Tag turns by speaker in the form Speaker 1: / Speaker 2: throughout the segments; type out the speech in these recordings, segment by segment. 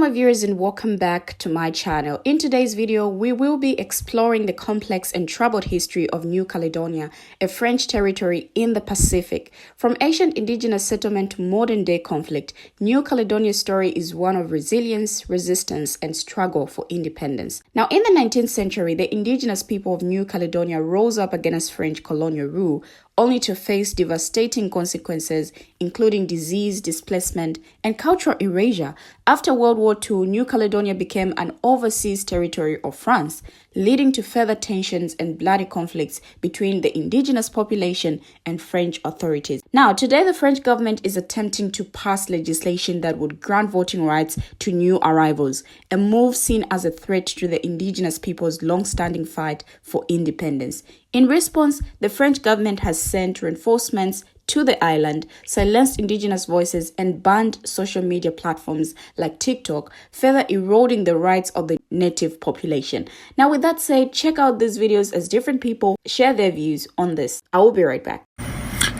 Speaker 1: my viewers, and welcome back to my channel. In today's video, we will be exploring the complex and troubled history of New Caledonia, a French territory in the Pacific. From ancient indigenous settlement to modern day conflict, New Caledonia's story is one of resilience, resistance, and struggle for independence. Now, in the 19th century, the indigenous people of New Caledonia rose up against French colonial rule, only to face devastating consequences, including disease, displacement, and cultural erasure. After World War II, New Caledonia became an overseas territory of France, leading to further tensions and bloody conflicts between the indigenous population and French authorities. Now, today the French government is attempting to pass legislation that would grant voting rights to new arrivals, a move seen as a threat to the indigenous people's long-standing fight for independence. In response, the French government has sent reinforcements to the island, silenced indigenous voices, and banned social media platforms like TikTok, further eroding the rights of the native population. Now, with that said, check out these videos as different people share their views on this. I will be right back.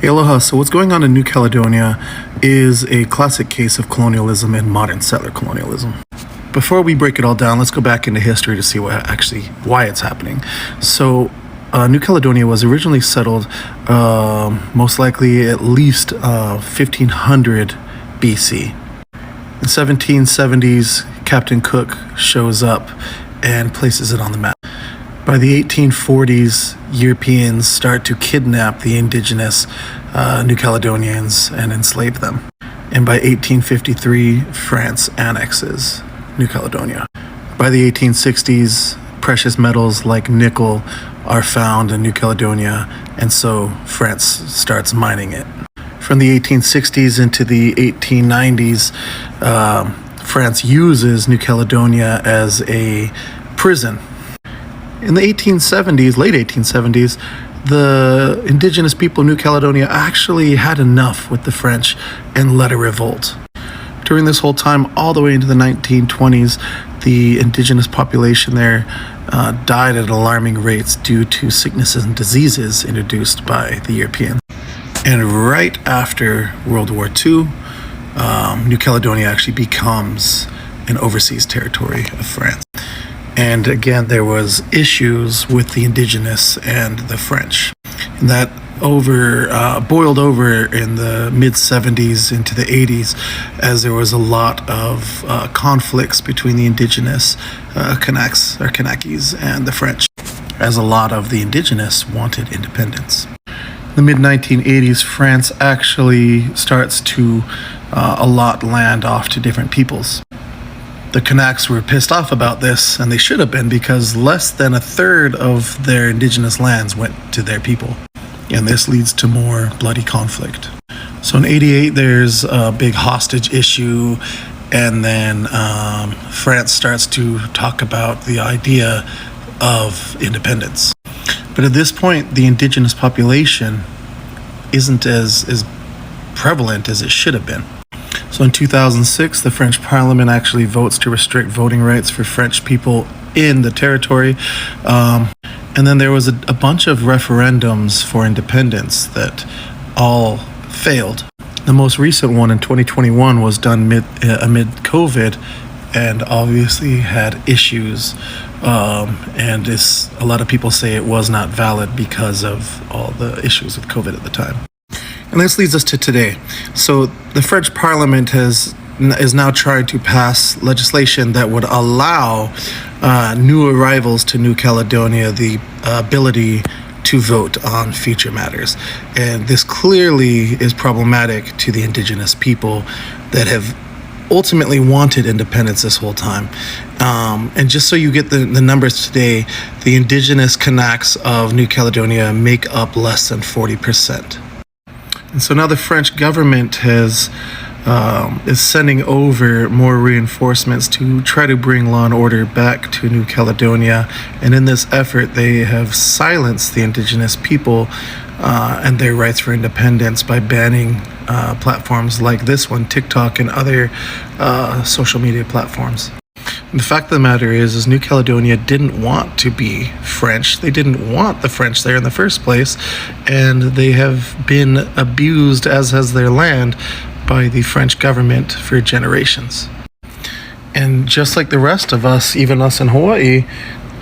Speaker 2: Hey, aloha. So what's going on in New Caledonia is a classic case of colonialism and modern settler colonialism. Before we break it all down, let's go back into history to see why it's happening. So New Caledonia was originally settled most likely at least 1500 BC. In 1770s, Captain Cook shows up and places it on the map. By the 1840s, Europeans start to kidnap the indigenous New Caledonians and enslave them. And by 1853, France annexes New Caledonia. By the 1860s, precious metals like nickel are found in New Caledonia, and so France starts mining it. From the 1860s into the 1890s, France uses New Caledonia as a prison. In the 1870s, late 1870s, the indigenous people of New Caledonia actually had enough with the French and led a revolt. During this whole time, all the way into the 1920s, the indigenous population there died at alarming rates due to sicknesses and diseases introduced by the Europeans. And right after World War II, New Caledonia actually becomes an overseas territory of France. And again, there was issues with the indigenous and the French. And that boiled over in the mid-70s into the 80s, as there was a lot of conflicts between the indigenous Kanakis and the French, as a lot of the indigenous wanted independence. In the mid-1980s, France actually starts to allot land off to different peoples. The Kanaks were pissed off about this, and they should have been, because less than a third of their indigenous lands went to their people. And this leads to more bloody conflict. So in 88, there's a big hostage issue, and then France starts to talk about the idea of independence. But at this point, the indigenous population isn't as prevalent as it should have been. So in 2006, the French Parliament actually votes to restrict voting rights for French people in the territory. And then there was a bunch of referendums for independence that all failed. The most recent one in 2021 was done amid COVID, and obviously had issues. And a lot of people say it was not valid because of all the issues with COVID at the time. And this leads us to today. So the French Parliament is now trying to pass legislation that would allow new arrivals to New Caledonia the ability to vote on future matters. And this clearly is problematic to the indigenous people that have ultimately wanted independence this whole time. And just so you get the numbers today, the indigenous Kanaks of New Caledonia make up less than 40%. And so now the French government is sending over more reinforcements to try to bring law and order back to New Caledonia. And in this effort, they have silenced the indigenous people and their rights for independence by banning platforms like this one, TikTok, and other social media platforms. And the fact of the matter is New Caledonia didn't want to be French. They didn't want the French there in the first place, and they have been abused, as has their land, by the French government for generations. And just like the rest of us, even us in Hawaii,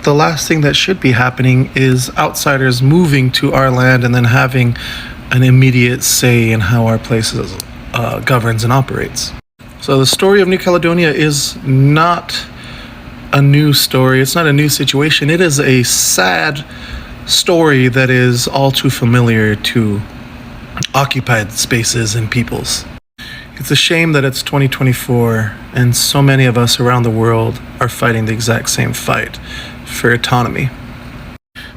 Speaker 2: the last thing that should be happening is outsiders moving to our land and then having an immediate say in how our place governs and operates. So the story of New Caledonia is not a new story. It's not a new situation. It is a sad story that is all too familiar to occupied spaces and peoples. It's a shame that it's 2024 and so many of us around the world are fighting the exact same fight for autonomy.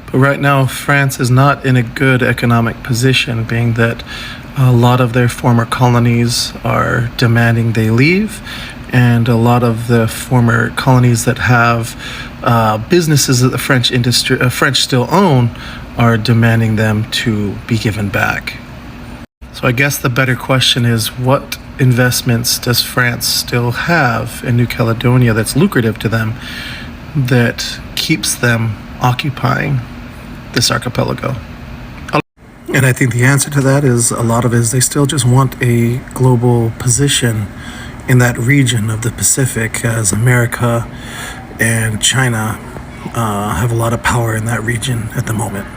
Speaker 2: But right now, France is not in a good economic position, being that a lot of their former colonies are demanding they leave, and a lot of the former colonies that have businesses that the French still own are demanding them to be given back. So I guess the better question is, what investments does France still have in New Caledonia that's lucrative to them, that keeps them occupying this archipelago? And I think the answer to that is, a lot of it is they still just want a global position in that region of the Pacific, as America and China have a lot of power in that region at the moment.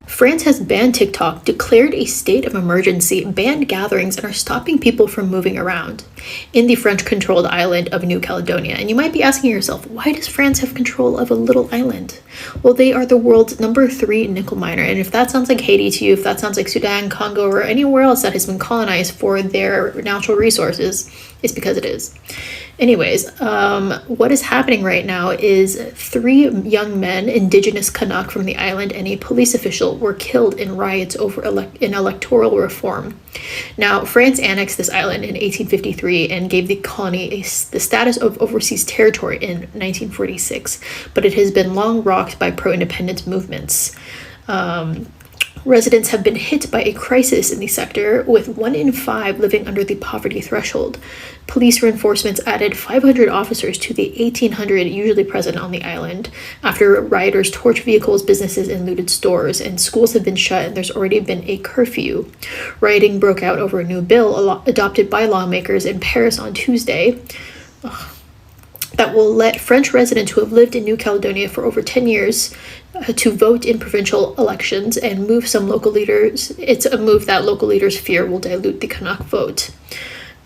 Speaker 3: France has banned TikTok, declared a state of emergency, banned gatherings, and are stopping people from moving around in the French-controlled island of New Caledonia. And you might be asking yourself, why does France have control of a little island? Well, they are the world's #3 nickel miner. And if that sounds like Haiti to you, if that sounds like Sudan, Congo, or anywhere else that has been colonized for their natural resources, it's because it is. Anyways, what is happening right now is 3 young men, indigenous Kanak from the island, and a police official were killed in riots over electoral reform. Now, France annexed this island in 1853 and gave the colony the status of overseas territory in 1946, but it has been long rocked by pro-independence movements. Residents have been hit by a crisis in the sector, with 1 in 5 living under the poverty threshold. Police reinforcements added 500 officers to the 1,800 usually present on the island after rioters torched vehicles, businesses, and looted stores, and schools have been shut, and there's already been a curfew. Rioting broke out over a new bill adopted by lawmakers in Paris on Tuesday. That will let French residents who have lived in New Caledonia for over 10 years to vote in provincial elections and move some local leaders. It's a move that local leaders fear will dilute the Kanak vote.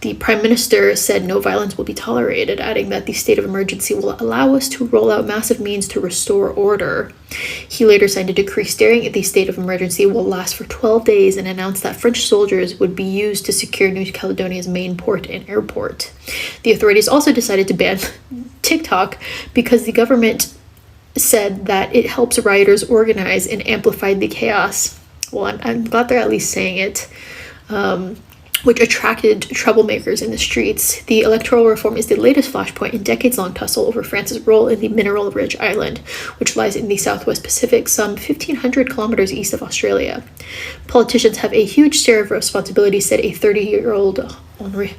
Speaker 3: The Prime Minister said no violence will be tolerated, adding that the state of emergency will allow us to roll out massive means to restore order. He later signed a decree stating the state of emergency will last for 12 days and announced that French soldiers would be used to secure New Caledonia's main port and airport. The authorities also decided to ban TikTok because the government said that it helps rioters organize and amplify the chaos. Well, I'm glad they're at least saying it. Which attracted troublemakers in the streets. The electoral reform is the latest flashpoint in decades-long tussle over France's role in the mineral-rich island, which lies in the Southwest Pacific, some 1,500 kilometers east of Australia. Politicians have a huge share of responsibility, said a 30-year-old Henri,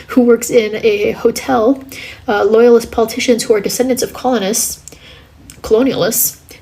Speaker 3: who works in a hotel. Loyalist politicians who are descendants of colonialists,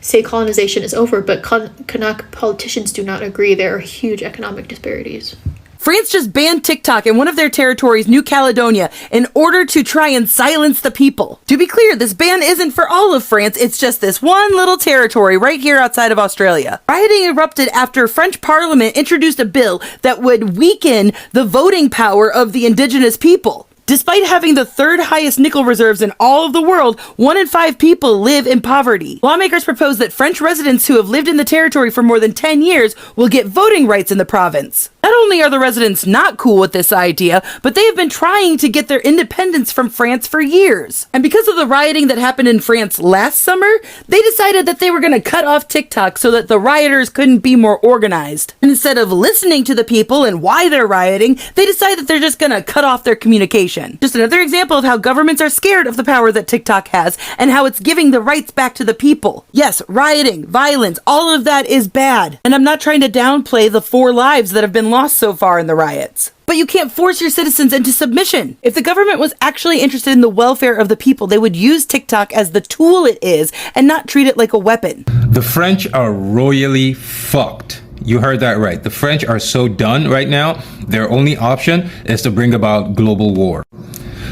Speaker 3: say colonization is over, but Kanak politicians do not agree. There are huge economic disparities.
Speaker 4: France just banned TikTok in one of their territories, New Caledonia, in order to try and silence the people. To be clear, this ban isn't for all of France, it's just this one little territory right here outside of Australia. Rioting erupted after French Parliament introduced a bill that would weaken the voting power of the indigenous people. Despite having the 3rd highest nickel reserves in all of the world, 1 in 5 people live in poverty. Lawmakers propose that French residents who have lived in the territory for more than 10 years will get voting rights in the province. Not only are the residents not cool with this idea, but they have been trying to get their independence from France for years. And because of the rioting that happened in France last summer, they decided that they were going to cut off TikTok so that the rioters couldn't be more organized. And instead of listening to the people and why they're rioting, they decide that they're just going to cut off their communication. Just another example of how governments are scared of the power that TikTok has and how it's giving the rights back to the people. Yes, rioting, violence, all of that is bad. And I'm not trying to downplay the 4 lives that have been lost so far in the riots. But you can't force your citizens into submission. If the government was actually interested in the welfare of the people, they would use TikTok as the tool it is and not treat it like a weapon.
Speaker 5: The French are royally fucked. You heard that right. The French are so done right now. Their only option is to bring about global war.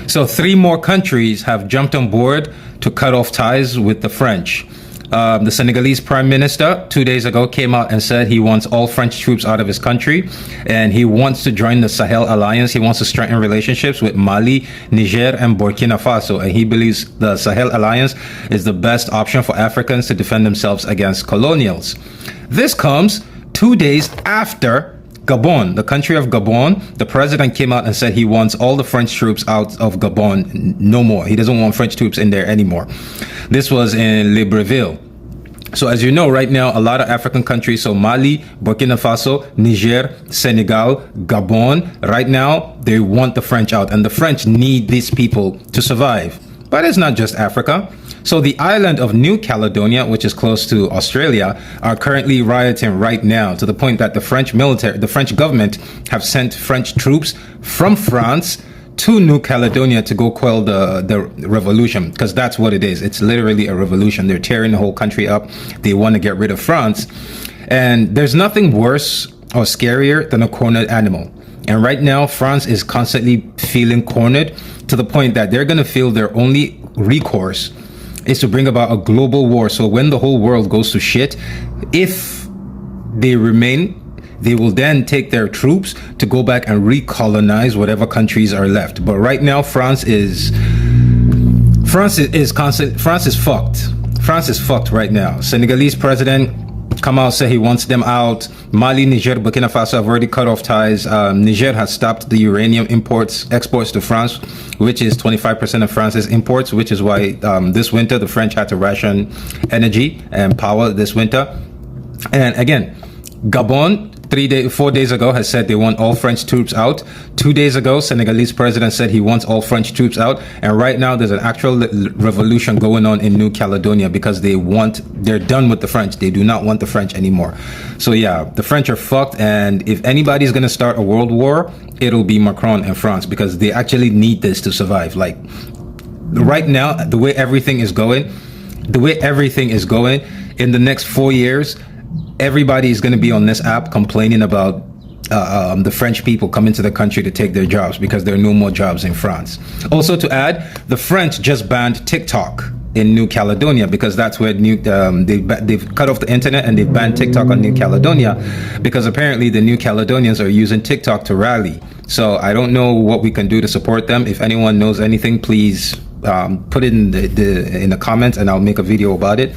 Speaker 5: So 3 more countries have jumped on board to cut off ties with the French. The Senegalese prime minister 2 days ago came out and said he wants all French troops out of his country, and he wants to join the Sahel alliance. He wants to strengthen relationships with Mali, Niger, and Burkina Faso, and he believes the Sahel alliance is the best option for Africans to defend themselves against colonials. This comes 2 days after Gabon, the country of Gabon, the president came out and said he wants all the French troops out of Gabon, no more. He doesn't want French troops in there anymore. This was in Libreville. So as you know, right now, a lot of African countries, so Mali, Burkina Faso, Niger, Senegal, Gabon, right now, they want the French out, and the French need these people to survive. But it's not just Africa. So the island of New Caledonia, which is close to Australia, are currently rioting right now, to the point that the French government have sent French troops from France to New Caledonia to go quell the revolution, because that's what it is. It's literally a revolution. They're tearing the whole country up. They want to get rid of France. And there's nothing worse or scarier than a cornered animal. And right now, France is constantly feeling cornered, to the point that they're going to feel their only recourse is to bring about a global war. So when the whole world goes to shit, if they remain, they will then take their troops to go back and recolonize whatever countries are left. But right now, France is fucked. France is fucked right now. Senegalese president come out, say he wants them out. Mali, Niger, Burkina Faso have already cut off ties. Niger has stopped the uranium exports to France, which is 25% of France's imports, which is why this winter the French had to ration energy and power this winter. And again, Gabon 4 days ago has said they want all French troops out. 2 days ago, Senegalese president said he wants all French troops out. And right now there's an actual revolution going on in New Caledonia because they're done with the French. They do not want the French anymore. So yeah, the French are fucked. And if anybody's going to start a world war, it'll be Macron and France, because they actually need this to survive. Like right now, the way everything is going, in the next 4 years, everybody is going to be on this app complaining about the French people coming to the country to take their jobs, because there are no more jobs in France. Also to add, the French just banned TikTok in New Caledonia, because that's where they've cut off the internet, and they've banned TikTok on New Caledonia because apparently the New Caledonians are using TikTok to rally. So I don't know what we can do to support them. If anyone knows anything, please put it in the comments, and I'll make a video about it.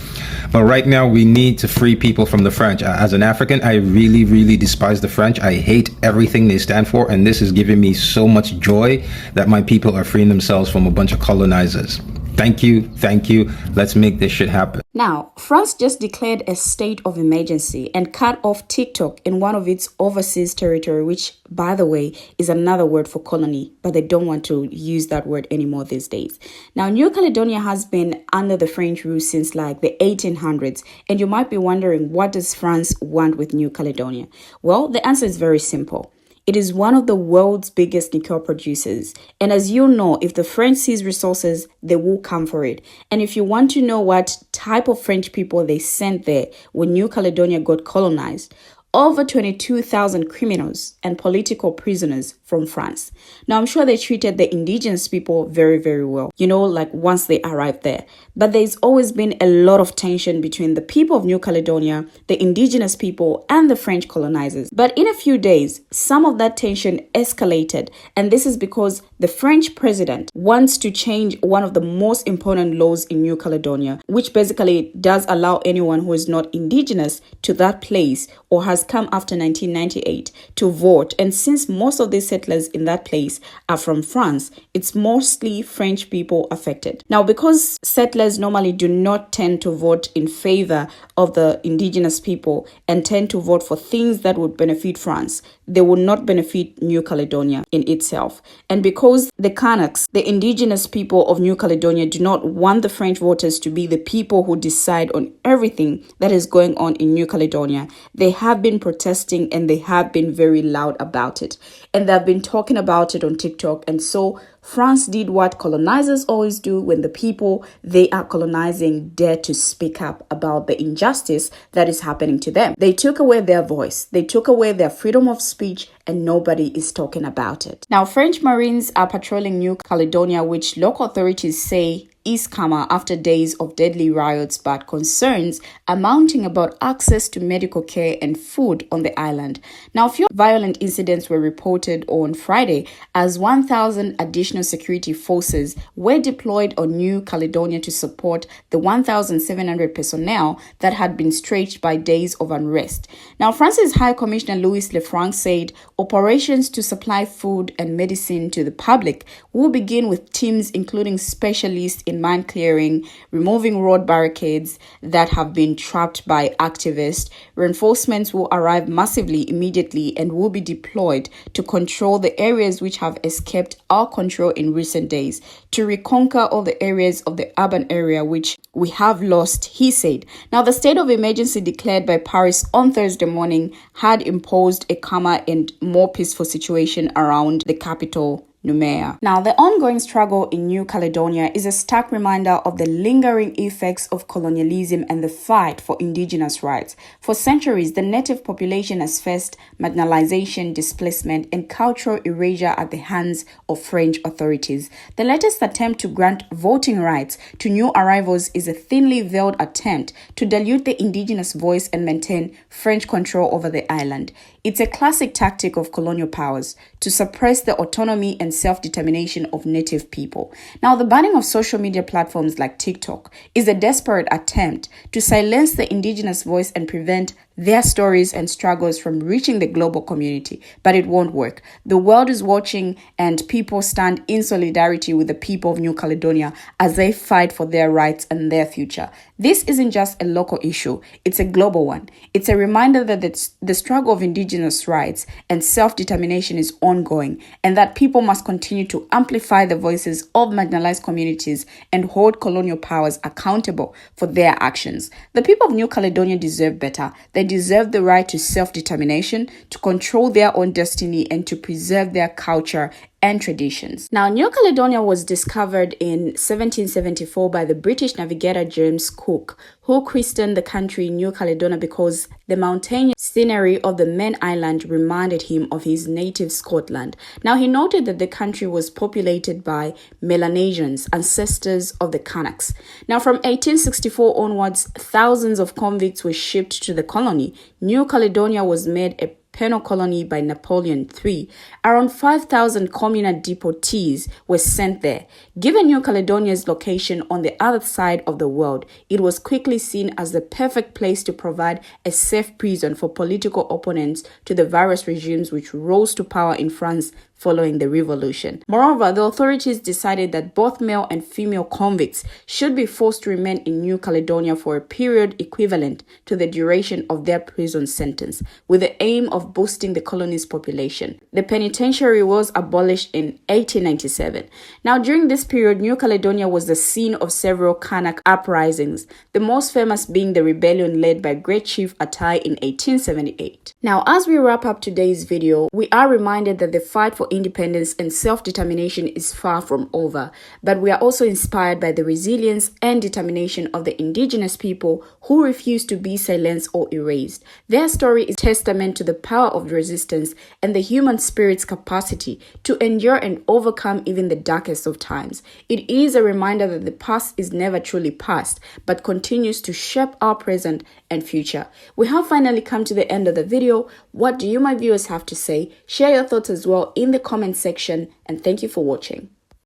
Speaker 5: But right now, we need to free people from the French. As an African, I really, really despise the French. I hate everything they stand for, and this is giving me so much joy that my people are freeing themselves from a bunch of colonizers. Thank you. Let's make this shit happen.
Speaker 1: Now, France just declared a state of emergency and cut off TikTok in one of its overseas territory, which, by the way, is another word for colony, but they don't want to use that word anymore these days. Now, New Caledonia has been under the French rule since like the 1800s, and you might be wondering, what does France want with New Caledonia? Well, the answer is very simple. It is one of the world's biggest nickel producers. And as you know, if the French seize resources, they will come for it. And if you want to know what type of French people they sent there when New Caledonia got colonized, over 22,000 criminals and political prisoners from France. Now, I'm sure they treated the indigenous people very, very well, like once they arrived there. But there's always been a lot of tension between the people of New Caledonia, the indigenous people, and the French colonizers. But in a few days, some of that tension escalated. And this is because the French president wants to change one of the most important laws in New Caledonia, which basically does allow anyone who is not indigenous to that place or has come after 1998 to vote. And since most of these settlers in that place are from France, it's mostly French people affected. Now, because settlers normally do not tend to vote in favor of the indigenous people and tend to vote for things that would benefit France, they will not benefit New Caledonia in itself. And because the Kanaks, the indigenous people of New Caledonia, do not want the French voters to be the people who decide on everything that is going on in New Caledonia, they have been been protesting and they have been very loud about it. And they've been talking about it on TikTok. And so France did what colonizers always do when the people they are colonizing dare to speak up about the injustice that is happening to them. They took away their voice, they took away their freedom of speech, and nobody is talking about it. Now, French Marines are patrolling New Caledonia, which local authorities say is calmer after days of deadly riots, but concerns are mounting about access to medical care and food on the island. Now, a few violent incidents were reported on Friday as 1,000 additional security forces were deployed on New Caledonia to support the 1,700 personnel that had been stretched by days of unrest. Now, France's High Commissioner Louis Lefranc said operations to supply food and medicine to the public will begin with teams including specialists in mine clearing, removing road barricades that have been trapped by activists. Reinforcements will arrive massively immediately and will be deployed to control the areas which have escaped our control in recent days, to reconquer all the areas of the urban area which we have lost, he said. Now, the state of emergency declared by Paris on Thursday morning had imposed a calmer and more peaceful situation around the capital, Nouméa. Now, the ongoing struggle in New Caledonia is a stark reminder of the lingering effects of colonialism and the fight for indigenous rights. For centuries, the native population has faced marginalization, displacement, and cultural erasure at the hands of French authorities. The latest attempt to grant voting rights to new arrivals is a thinly veiled attempt to dilute the indigenous voice and maintain French control over the island. It's a classic tactic of colonial powers to suppress the autonomy and self-determination of native people. Now, the banning of social media platforms like TikTok is a desperate attempt to silence the indigenous voice and prevent their stories and struggles from reaching the global community. But it won't work. The world is watching, and people stand in solidarity with the people of New Caledonia as they fight for their rights and their future. This isn't just a local issue, it's a global one. It's a reminder that the struggle of indigenous rights and self-determination is ongoing, and that people must continue to amplify the voices of marginalized communities and hold colonial powers accountable for their actions. The people of New Caledonia deserve better. They deserve the right to self-determination, to control their own destiny, and to preserve their culture and traditions. Now, New Caledonia was discovered in 1774 by the British navigator James Cook, who christened the country New Caledonia because the mountainous scenery of the main island reminded him of his native Scotland. Now, he noted that the country was populated by Melanesians, ancestors of the Kanaks. Now, from 1864 onwards, thousands of convicts were shipped to the colony. New Caledonia was made a penal colony by Napoleon III. Around 5,000 communal deportees were sent there. Given New Caledonia's location on the other side of the world, it was quickly seen as the perfect place to provide a safe prison for political opponents to the various regimes which rose to power in France following the revolution. Moreover, the authorities decided that both male and female convicts should be forced to remain in New Caledonia for a period equivalent to the duration of their prison sentence, with the aim of boosting the colony's population. The penitentiary was abolished in 1897. Now, during this period, New Caledonia was the scene of several Kanak uprisings, the most famous being the rebellion led by Great Chief Atai in 1878. Now, as we wrap up today's video, we are reminded that the fight for independence and self-determination is far from over, but we are also inspired by the resilience and determination of the indigenous people who refuse to be silenced or erased. Their story is testament to the power of resistance and the human spirit's capacity to endure and overcome even the darkest of times. It is a reminder that the past is never truly past, but continues to shape our present and future. We have finally come to the end of the video. What do you, my viewers, have to say? Share your thoughts as well in the comment section, and thank you for watching.